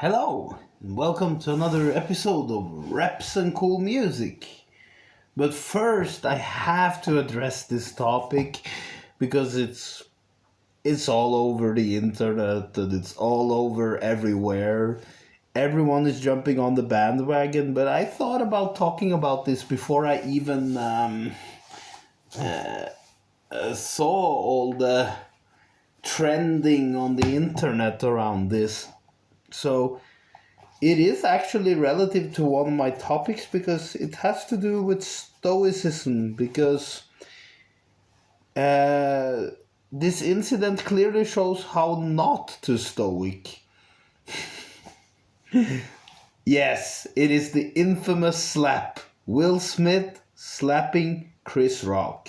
Hello, and welcome to another episode of Reps and Cool Music. But first, I have to address this topic because it's all over the internet and it's all over everywhere. Everyone is jumping on the bandwagon, but I thought about talking about this before I even saw all the trending on the internet around this. So it is actually relative to one of my topics because it has to do with Stoicism. Because this incident clearly shows how not to Stoic. Yes, it is the infamous slap. Will Smith slapping Chris Rock.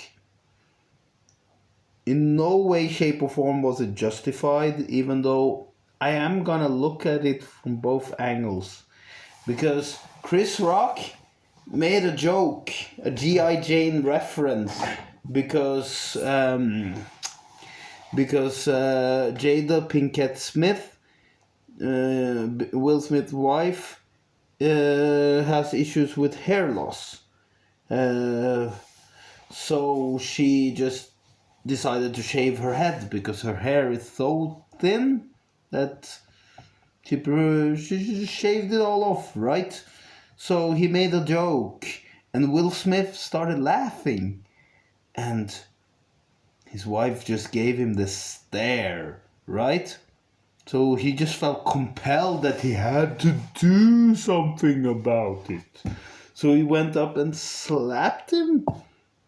In no way, shape, or form was it justified, even though I am gonna look at it from both angles. Because Chris Rock made a joke, a G.I. Jane reference, because Jada Pinkett Smith, Will Smith's wife, has issues with hair loss. So she just decided to shave her head because her hair is so thin that she just shaved it all off, right? So he made a joke, and Will Smith started laughing, and his wife just gave him the stare, right? So he just felt compelled that he had to do something about it. So he went up and slapped him,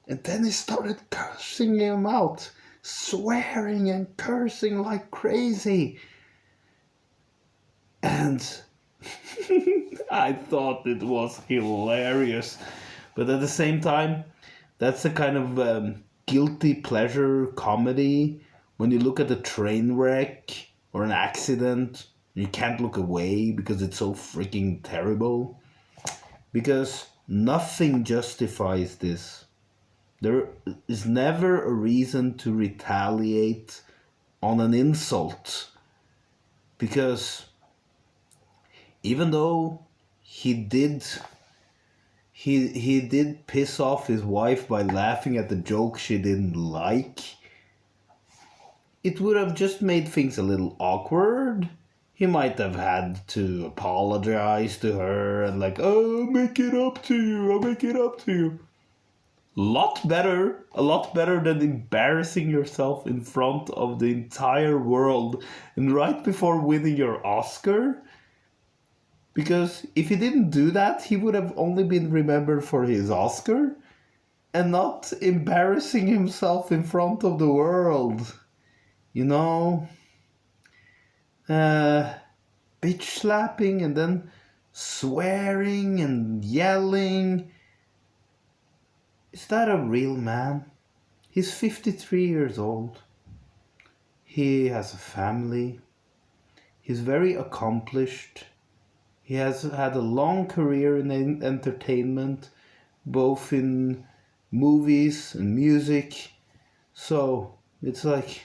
and then he started cursing him out, swearing and cursing like crazy. And I thought it was hilarious. But at the same time, that's a kind of guilty pleasure comedy. When you look at a train wreck or an accident, you can't look away because it's so freaking terrible. Because nothing justifies this. There is never a reason to retaliate on an insult. Because even though he did piss off his wife by laughing at the joke she didn't like, it would have just made things a little awkward. He might have had to apologize to her and like, oh, I'll make it up to you. A lot better than embarrassing yourself in front of the entire world and right before winning your Oscar. Because if he didn't do that, he would have only been remembered for his Oscar and not embarrassing himself in front of the world. You know? Bitch slapping and then swearing and yelling. Is that a real man? He's 53 years old. He has a family. He's very accomplished. He has had a long career in entertainment, both in movies and music. So it's like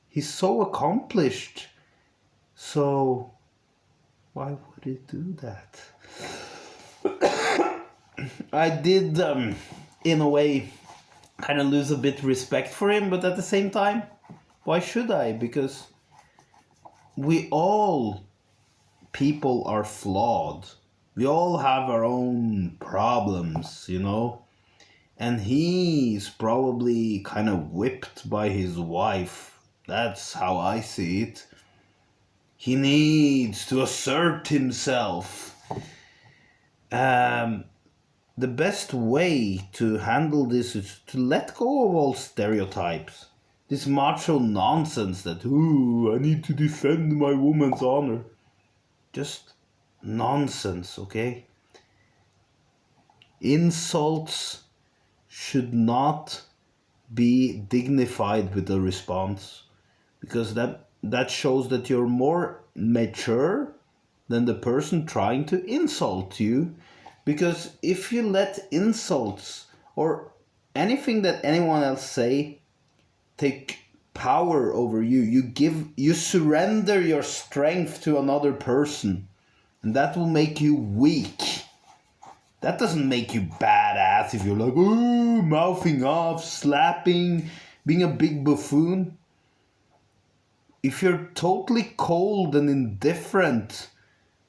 he's so accomplished. So why would he do that? I did, in a way, kind of lose a bit respect for him, but at the same time, why should I? Because we all people are flawed. We all have our own problems, you know? And he's probably kind of whipped by his wife. That's how I see it. He needs to assert himself. The best way to handle this is to let go of all stereotypes. This macho nonsense that, ooh, I need to defend my woman's honor. Just nonsense, okay? Insults should not be dignified with a response, because that shows that you're more mature than the person trying to insult you. Because if you let insults or anything that anyone else say take power over you, you surrender your strength to another person. And that will make you weak. That doesn't make you badass if you're like, ooh, mouthing off, slapping, being a big buffoon. If you're totally cold and indifferent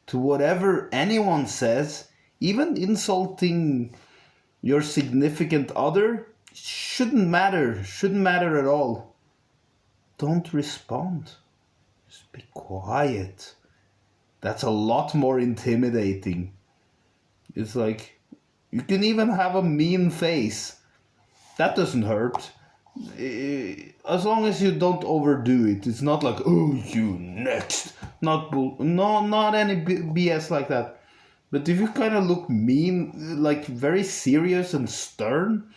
to whatever anyone says, even insulting your significant other, shouldn't matter at all. Don't respond. Just be quiet. That's a lot more intimidating. It's like, you can even have a mean face. That doesn't hurt. As long as you don't overdo it. It's not like, oh, you next. Not any BS like that. But if you kind of look mean, like very serious and stern,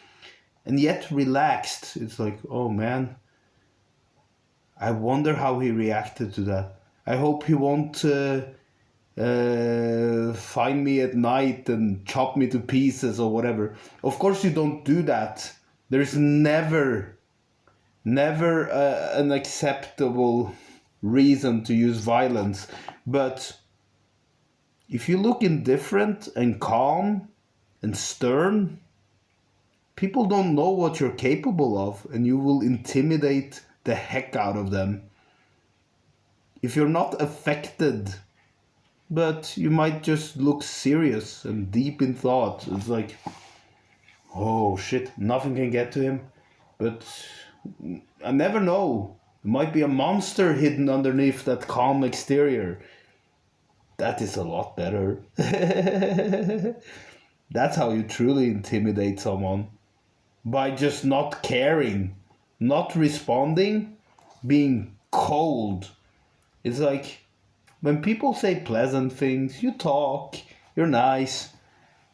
and yet relaxed, it's like, oh man, I wonder how he reacted to that. I hope he won't find me at night and chop me to pieces or whatever. Of course you don't do that. There's never an acceptable reason to use violence. But if you look indifferent and calm and stern, people don't know what you're capable of, and you will intimidate the heck out of them. If you're not affected, but you might just look serious and deep in thought, it's like, oh shit, nothing can get to him. But I never know. There might be a monster hidden underneath that calm exterior. That is a lot better. That's how you truly intimidate someone. By just not caring, not responding, being cold. It's like, when people say pleasant things, you talk, you're nice.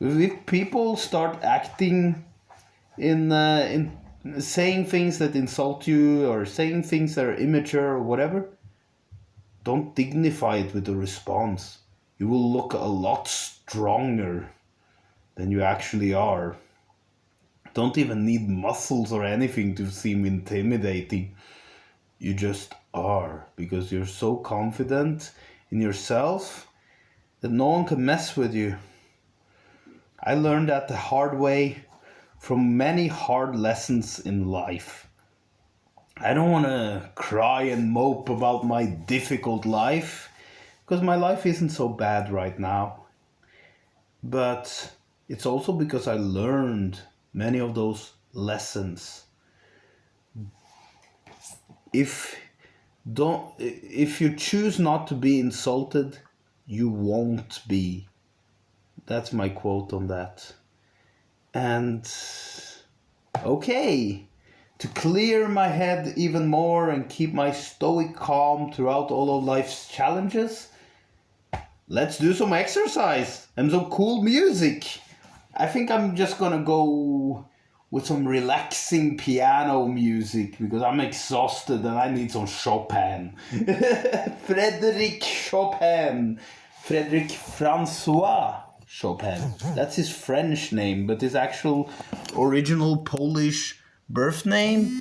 If people start acting in saying things that insult you, or saying things that are immature or whatever, don't dignify it with a response. You will look a lot stronger than you actually are. Don't even need muscles or anything to seem intimidating. You just are, because you're so confident in yourself that no one can mess with you. I learned that the hard way from many hard lessons in life. I don't want to cry and mope about my difficult life, because my life isn't so bad right now. But it's also because I learned many of those lessons. If you choose not to be insulted, you won't be. That's my quote on that. And okay, to clear my head even more and keep my stoic calm throughout all of life's challenges, let's do some exercise and some cool music. I think I'm just gonna go with some relaxing piano music because I'm exhausted and I need some Chopin. Frédéric Francois Chopin. That's his French name, but his actual original Polish birth name